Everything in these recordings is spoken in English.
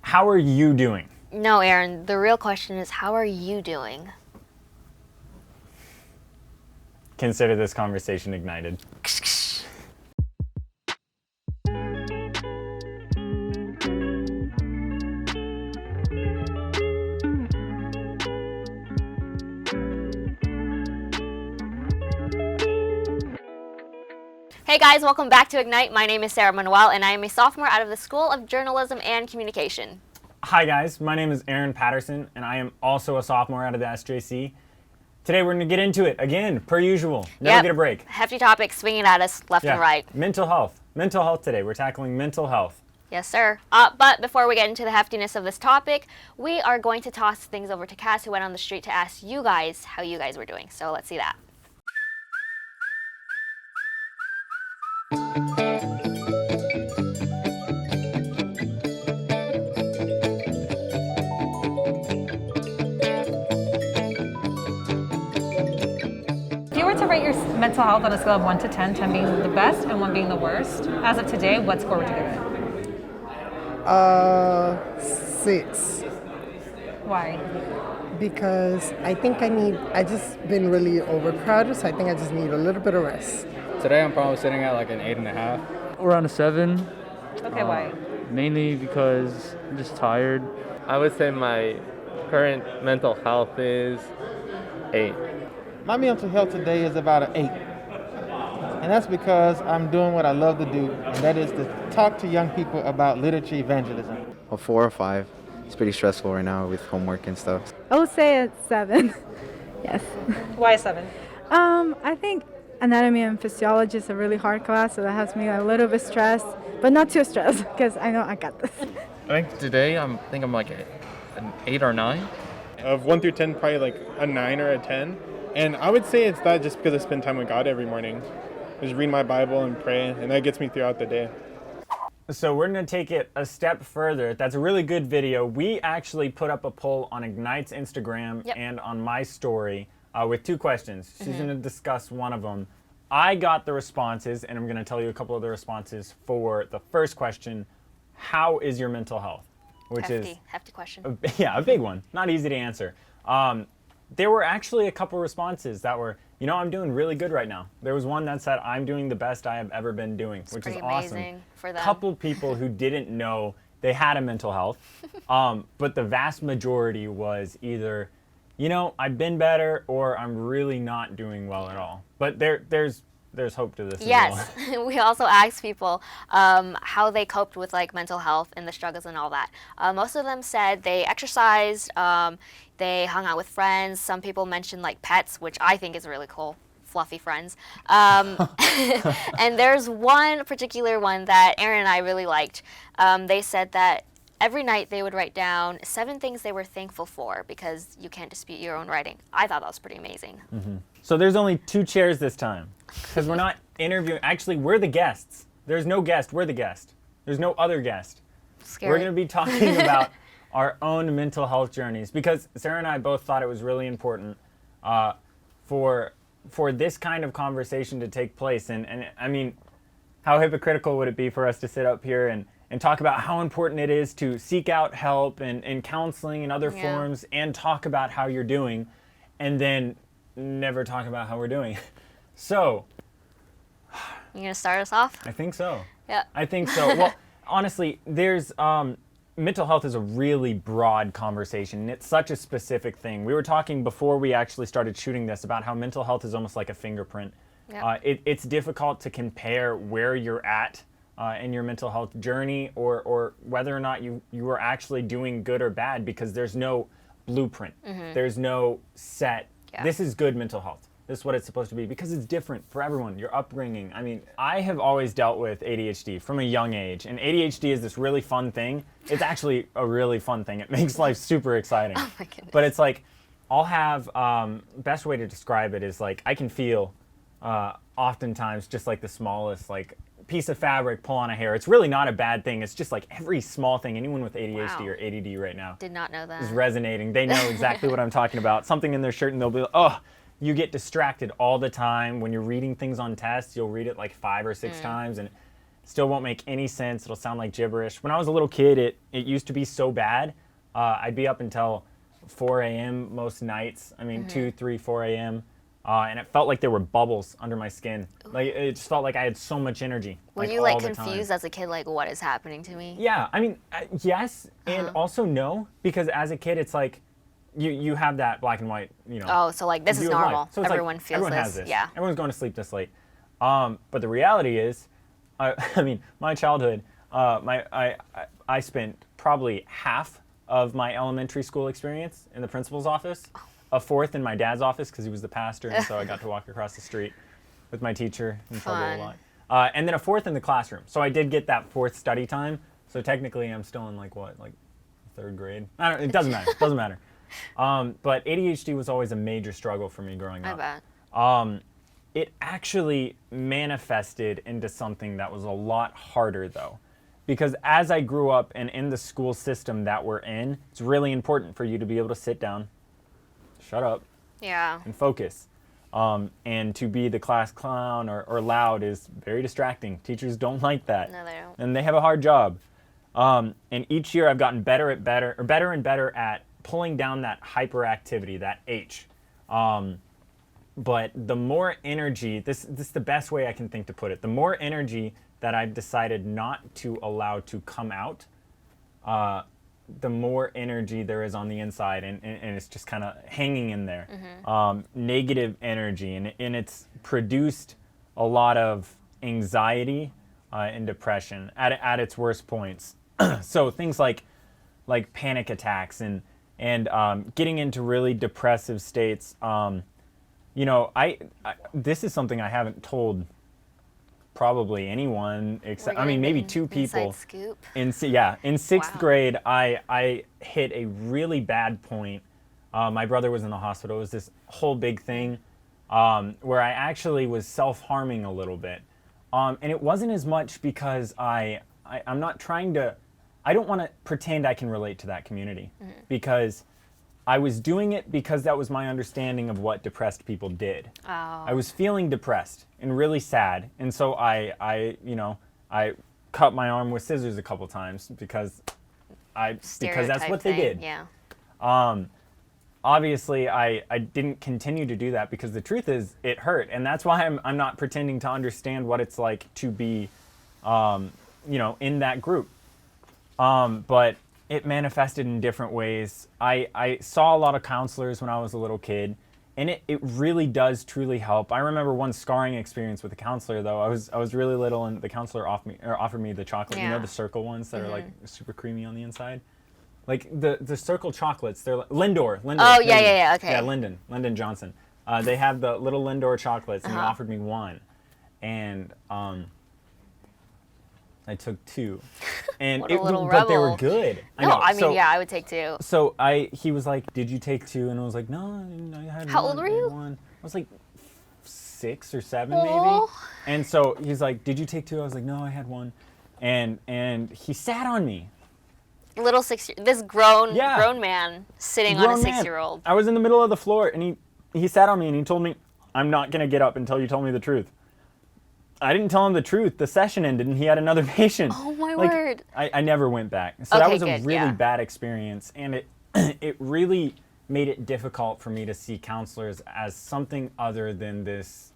How are you doing? No, Aaron, the real question is, how are you doing? Consider this conversation ignited. Hey guys, welcome back to Ignite. My name is Sarah Manuel, and I am a sophomore out of the School of Journalism and Communication. Hi guys, my name is Aaron Patterson, and I am also a sophomore out of the SJC. Today we're going to get into it again, per usual. Never get a break. Hefty topics swinging at us left and right. Mental health. Mental health today. We're tackling mental health. Yes, sir. But before we get into the heftiness of this topic, we are going to toss things over to Cass, who went on the street to ask you guys how you guys were doing. So let's see that. If you were to rate your mental health on a scale of 1 to 10, 10 being the best and 1 being the worst, as of today, what score would you give it? 6. Why? Because I think I just been really overcrowded, so I think I just need a little bit of rest. Today I'm probably sitting at like an 8.5. Around a 7. Okay, why? Mainly because I'm just tired. I would say my current mental health is 8. My mental health today is about an 8. And that's because I'm doing what I love to do, and that is to talk to young people about literature evangelism. A 4 or 5. It's pretty stressful right now with homework and stuff. I would say it's 7. Yes. Why 7? I think anatomy and physiology is a really hard class, so that has me a little bit stressed, but not too stressed because I know I got this. I think today I'm like an 8 or 9. Of 1 through 10, probably like a 9 or a 10. And I would say it's that just because I spend time with God every morning. Just read my Bible and pray, and that gets me throughout the day. So we're going to take it a step further. That's a really good video. We actually put up a poll on Ignite's Instagram and on my story with 2 questions. She's going to discuss one of them. I got the responses, and I'm going to tell you a couple of the responses for the first question. How is your mental health? Which hefty question. A big one. Not easy to answer. There were actually a couple responses that were, I'm doing really good right now. There was one that said, I'm doing the best I have ever been doing, which is awesome. Amazing for them. Couple people who didn't know they had a mental health, but the vast majority was either, I've been better, or I'm really not doing well at all. But there's hope to this as well. Yes, we also asked people how they coped with mental health and the struggles and all that. Most of them said they exercised, they hung out with friends. Some people mentioned pets, which I think is really cool, fluffy friends. And there's one particular one that Aaron and I really liked. They said that every night they would write down 7 things they were thankful for, because you can't dispute your own writing. I thought that was pretty amazing. Mm-hmm. So there's only 2 chairs this time, because we're not interviewing. Actually, we're the guests. There's no guest. We're the guest. There's no other guest. Scary. We're going to be talking about our own mental health journeys, because Sarah and I both thought it was really important for this kind of conversation to take place. And I mean, how hypocritical would it be for us to sit up here and talk about how important it is to seek out help and counseling and other forms, and talk about how you're doing, and then never talk about how we're doing. So, You gonna start us off? I think so. Yeah. I think so. Well, honestly, there's mental health is a really broad conversation, and it's such a specific thing. We were talking before we actually started shooting this about how mental health is almost like a fingerprint. Yep. It's difficult to compare where you're at in your mental health journey, or whether or not you are actually doing good or bad, because there's no blueprint. There's no set, this is good mental health. This is what it's supposed to be, because it's different for everyone, your upbringing. I mean, I have always dealt with ADHD from a young age, and ADHD is this really fun thing. It's actually a really fun thing. It makes life super exciting. Oh my goodness. But it's I'll have, best way to describe it is I can feel oftentimes just the smallest piece of fabric pull on a hair. It's really not a bad thing. It's just every small thing. Anyone with ADHD or ADD right now Did not know that. is resonating. They know exactly what I'm talking about. Something in their shirt, and they'll be you get distracted all the time. When you're reading things on tests, you'll read it 5 or 6 times, and Still won't make any sense. It'll sound like gibberish. When I was a little kid, it used to be so bad. I'd be up until 4 a.m. most nights. I mean, 2, 3, 4 a.m. And it felt like there were bubbles under my skin. Like, it just felt like I had so much energy. Were like, you like all the confused time. as a kid, like what is happening to me? Yeah, I mean, yes, and also no, because as a kid, it's like you have that black and white, Oh, so like this is view of life. normal. So it's Everyone like, feels everyone this. has this. Yeah. Everyone's going to sleep this late. But the reality is, I mean, my childhood, I spent probably half of my elementary school experience in the principal's office, a fourth in my dad's office because he was the pastor, and so I got to walk across the street with my teacher in trouble a lot. And then a fourth in the classroom. So I did get that fourth study time. So technically, I'm still in like 3rd grade. It doesn't matter. It doesn't matter. But ADHD was always a major struggle for me growing up. I bet. It actually manifested into something that was a lot harder, though. Because as I grew up and in the school system that we're in, it's really important for you to be able to sit down, shut up, Yeah. and focus. And to be the class clown or loud is very distracting. Teachers don't like that. No, they don't. And they have a hard job. And each year I've gotten better and better at pulling down that hyperactivity, that H. But the more energy, this is the best way I can think to put it, the more energy that I've decided not to allow to come out, the more energy there is on the inside, and it's just kind of hanging in there. Negative energy, and it's produced a lot of anxiety and depression at its worst points. So things like panic attacks and getting into really depressive states. I this is something I haven't told probably anyone except, I mean, maybe 2 people. Inside scoop. In 6th grade, I hit a really bad point. My brother was in the hospital. It was this whole big thing where I actually was self-harming a little bit. And it wasn't as much because I'm not trying to, I don't want to pretend I can relate to that community because I was doing it because that was my understanding of what depressed people did. Oh. I was feeling depressed and really sad, and so I cut my arm with scissors a couple times because that's what they did. Yeah. Obviously, I didn't continue to do that because the truth is it hurt, and that's why I'm not pretending to understand what it's like to be, in that group. But it manifested in different ways. I saw a lot of counselors when I was a little kid, and it really does truly help. I remember one scarring experience with a counselor, though. I was really little, and the counselor offered me the chocolate. Yeah. The circle ones that are like super creamy on the inside? Like the circle chocolates, they're like, Lindor. Oh, yeah, okay. Yeah, Lyndon Johnson. They have the little Lindor chocolates, and he offered me one. And I took 2, and What a little but they were rebel. good. I would take 2. So he was like, "Did you take 2?" And I was like, "No, I had How one. old were I had you? one." I was like 6 or 7 Aw. maybe. And so he's like, "Did you take 2?" I was like, "No, I had one." And he sat on me. Little this grown Yeah. man sitting on a Grown man. 6-year-old. I was in the middle of the floor, and he sat on me, and he told me, "I'm not gonna get up until you tell me the truth." I didn't tell him the truth. The session ended, and he had another patient. Oh my word. I never went back. So that Okay, was a good, really yeah. bad experience, and it really made it difficult for me to see counselors as something other than this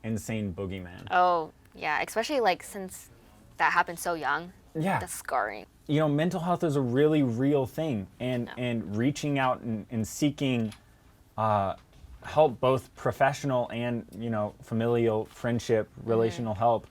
insane boogeyman. Oh, yeah, especially like since that happened so young. Yeah. That's scarring. Mental health is a really real thing, and reaching out and seeking help, both professional and familial, friendship, relational help,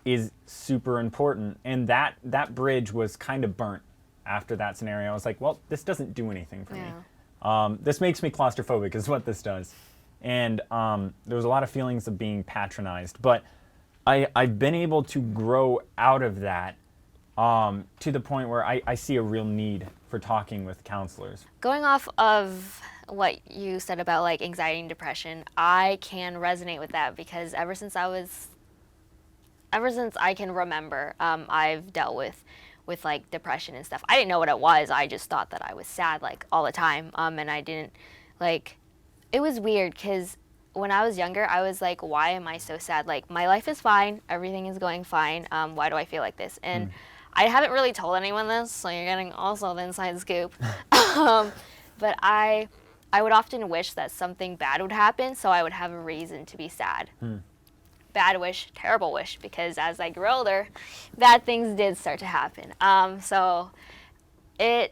is super important. And that bridge was kind of burnt after that scenario. I was like, well, this doesn't do anything for me. This makes me claustrophobic is what this does. And there was a lot of feelings of being patronized, but I've been able to grow out of that to the point where I see a real need for talking with counselors. Going off of what you said about like anxiety and depression, I can resonate with that because ever since I can remember, I've dealt with like depression and stuff. I didn't know what it was. I just thought that I was sad like all the time. And I didn't like, it was weird because when I was younger, I was like, why am I so sad? Like, my life is fine. Everything is going fine. Why do I feel like this? And I haven't really told anyone this, so you're getting also the inside scoop. But I would often wish that something bad would happen so I would have a reason to be sad. Bad wish, terrible wish, because as I grew older, bad things did start to happen. So I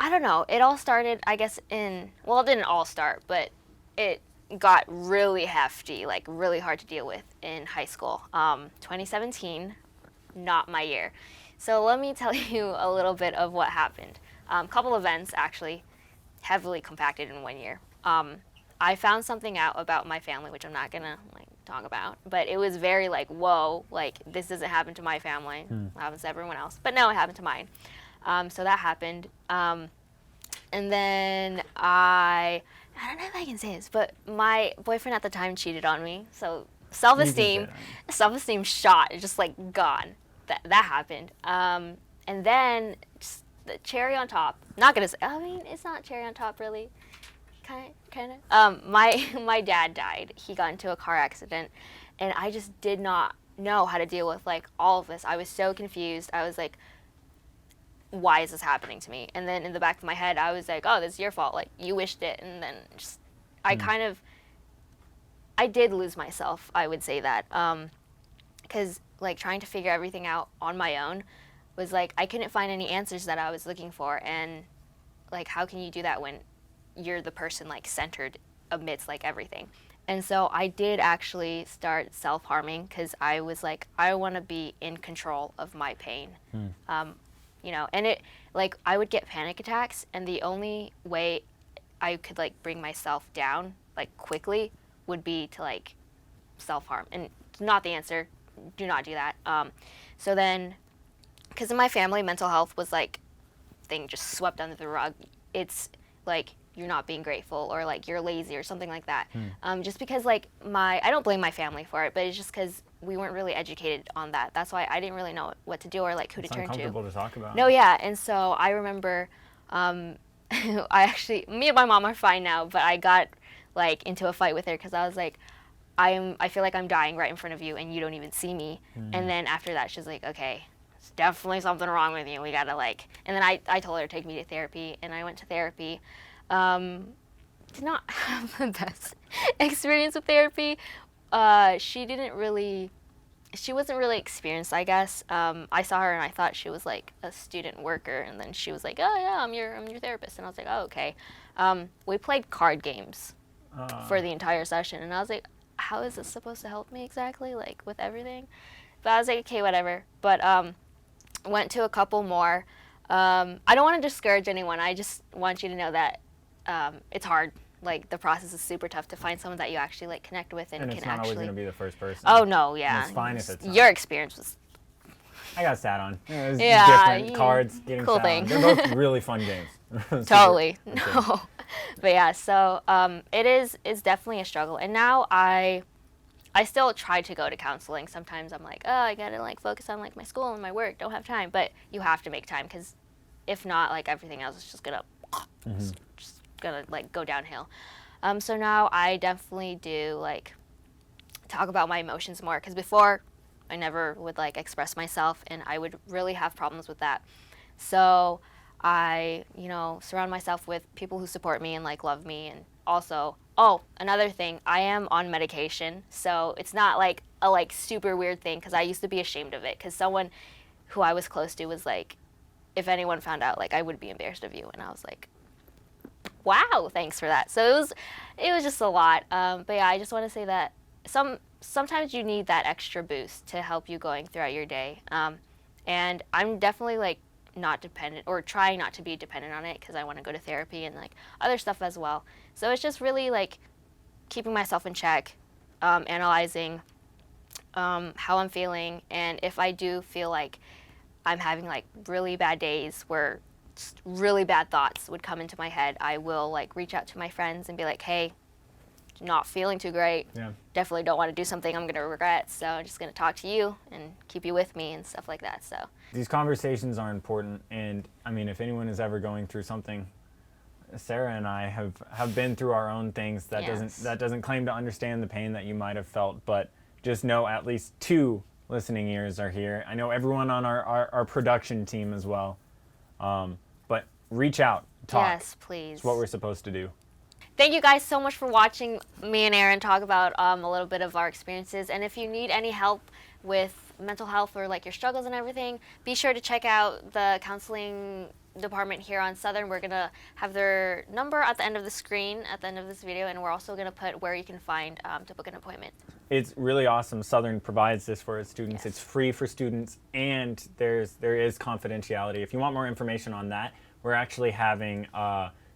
don't know, it all started, I guess, well, it didn't all start, but it got really hefty, like really hard to deal with in high school. 2017, not my year. So let me tell you a little bit of what happened. Couple events, actually, heavily compacted in 1 year. I found something out about my family, which I'm not gonna talk about, but it was very whoa, this doesn't happen to my family. It happens to everyone else. But no, it happened to mine. So that happened. And then I don't know if I can say this, but my boyfriend at the time cheated on me. So self-esteem shot, just gone. That happened. And then just the cherry on top, not gonna say, I mean, it's not cherry on top really. Kind of. My dad died. He got into a car accident, and I just did not know how to deal with all of this. I was so confused. I was like, why is this happening to me? And then in the back of my head, I was like, oh, this is your fault. You wished it. And then just, I did lose myself. I would say that, because trying to figure everything out on my own was I couldn't find any answers that I was looking for. And how can you do that when you're the person centered amidst everything? And so I did actually start self-harming because I was I want to be in control of my pain. And it I would get panic attacks, and the only way I could bring myself down quickly would be to self-harm, and it's not the answer. Do not do that. So then, because in my family, mental health was thing just swept under the rug. It's you're not being grateful, or you're lazy or something like that. Just because I don't blame my family for it, but it's just because we weren't really educated on that. That's why I didn't really know what to do or who to turn to. It's uncomfortable to talk about. No, yeah, and so I remember, me and my mom are fine now, but I got into a fight with her because I was I feel like I'm dying right in front of you and you don't even see me. And then after that, she's like, okay, it's definitely something wrong with you. We gotta and then I told her to take me to therapy, and I went to therapy. Did not have the best experience with therapy. She wasn't really experienced, I guess. I saw her and I thought she was a student worker, and then she was like, oh yeah, I'm your therapist. And I was like, oh, okay. We played card games for the entire session, and I was like, how is this supposed to help me exactly, with everything? But I was like, okay, whatever. But went to a couple more. I don't want to discourage anyone. I just want you to know that it's hard. The process is super tough to find someone that you actually connect with and it's can not actually. always going to be the first person. Oh no, yeah. And it's fine if it's not. Your experience was. I got sat on. It was Yeah, different cards, getting cool sat on. thing. They're both really fun games. Totally. No. But yeah, so it's definitely a struggle. And now I still try to go to counseling. Sometimes I'm like, oh, I gotta focus on my school and my work. Don't have time. But you have to make time, because if not, everything else is just gonna go downhill. So now I definitely do talk about my emotions more, because before I never would express myself, and I would really have problems with that. So I surround myself with people who support me and love me. And also, another thing, I am on medication, so it's not a super weird thing, because I used to be ashamed of it, because someone who I was close to was if anyone found out, I would be embarrassed of you. And I was like, wow, thanks for that. So it was just a lot. But yeah, I just want to say that sometimes you need that extra boost to help you going throughout your day. And I'm definitely not dependent, or trying not to be dependent on it, because I want to go to therapy and other stuff as well. So it's just really keeping myself in check, analyzing how I'm feeling, and if I do feel I'm having really bad days where really bad thoughts would come into my head, I will reach out to my friends and be like, hey, not feeling too great. Yeah. Definitely don't want to do something I'm going to regret, so I'm just going to talk to you and keep you with me and stuff like that. So these conversations are important, and I mean, if anyone is ever going through something, Sarah and I have been through our own things. That Yes. doesn't claim to understand the pain that you might have felt, but just know at least 2 listening ears are here. I know everyone on our production team as well. But reach out, talk. Yes, please. It's what we're supposed to do. Thank you guys so much for watching me and Aaron talk about a little bit of our experiences. And if you need any help with mental health or like your struggles and everything, be sure to check out the counseling department here on Southern. We're gonna have their number at the end of the screen at the end of this video, and we're also gonna put where you can find to book an appointment. It's really awesome. Southern provides this for its students. Yes. It's free for students, and there is confidentiality. If you want more information on that, we're actually having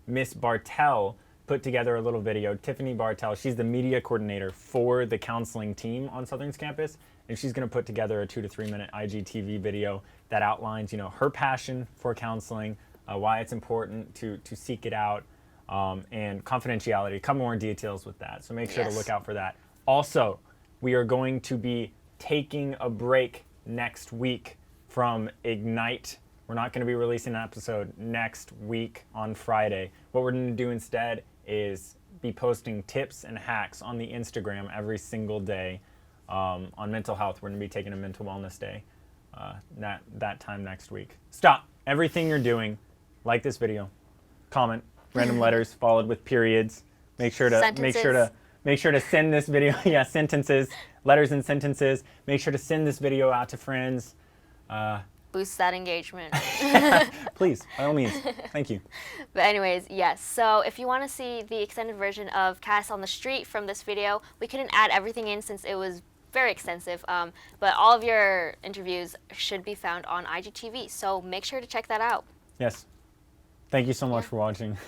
Miss Bartell put together a little video. Tiffany Bartell, she's the media coordinator for the counseling team on Southern's campus, and she's going to put together a 2 to 3 minute IGTV video that outlines, her passion for counseling, why it's important to seek it out, and confidentiality. A couple more details with that, so make sure to look out for that. Also, we are going to be taking a break next week from Ignite. We're not going to be releasing an episode next week on Friday. What we're going to do instead is be posting tips and hacks on the Instagram every single day on mental health. We're going to be taking a mental wellness day that time next week. Stop everything you're doing. Like this video, comment, random letters followed with periods. Make sure to send this video. Yeah, sentences, letters and sentences. Make sure to send this video out to friends. Boost that engagement. Please, by all means. Thank you. But anyways, yes. So if you want to see the extended version of Cass on the Street from this video, we couldn't add everything in since it was very extensive. But all of your interviews should be found on IGTV. So make sure to check that out. Yes. Thank you so much for watching.